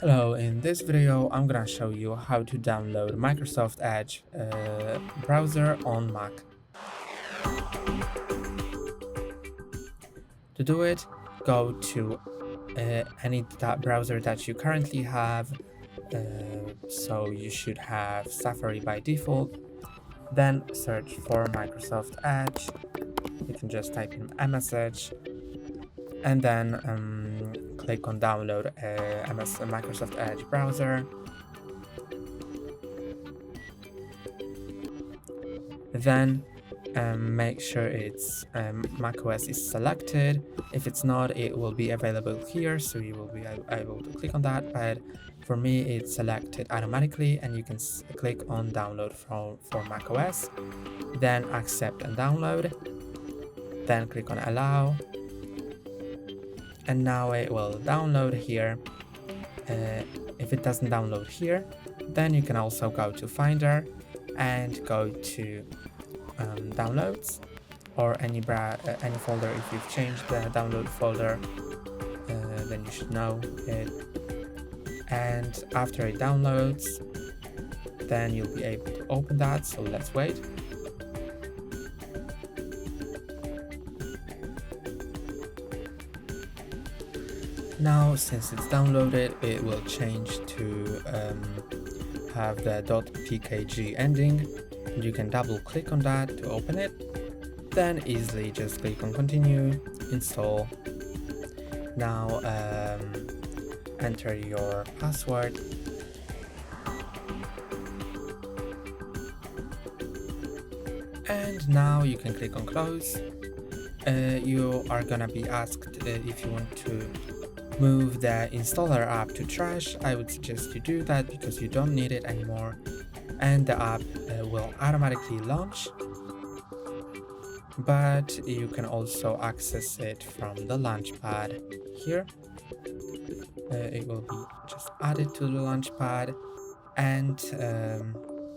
Hello, in this video I'm gonna show you how to download Microsoft Edge browser on Mac. To do it, go to any browser that you currently have, so you should have Safari by default, then search for Microsoft Edge. You can just type in message and then click on download Microsoft Edge browser. Then make sure it's macOS is selected. If it's not, it will be available here, so you will be able to click on that. But for me, it's selected automatically, and you can click on download for macOS. Then accept and download. Then click on allow, and now it will download here. If it doesn't download here, then you can also go to Finder and go to downloads or any folder. If you've changed the download folder, then you should know it. And after it downloads, then you'll be able to open that. So let's wait. Now, since it's downloaded, it will change to have the .pkg ending. You can double click on that to open it, then easily just click on continue, install. Now enter your password, and now you can click on close. You are gonna be asked if you want to move the installer app to trash. I would suggest you do that because you don't need it anymore, and the app will automatically launch, but you can also access it from the launchpad here. It will be just added to the launchpad, and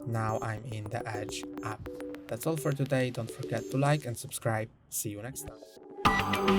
now I'm in the Edge app. That's all for today. Don't forget to like and subscribe. See you next time.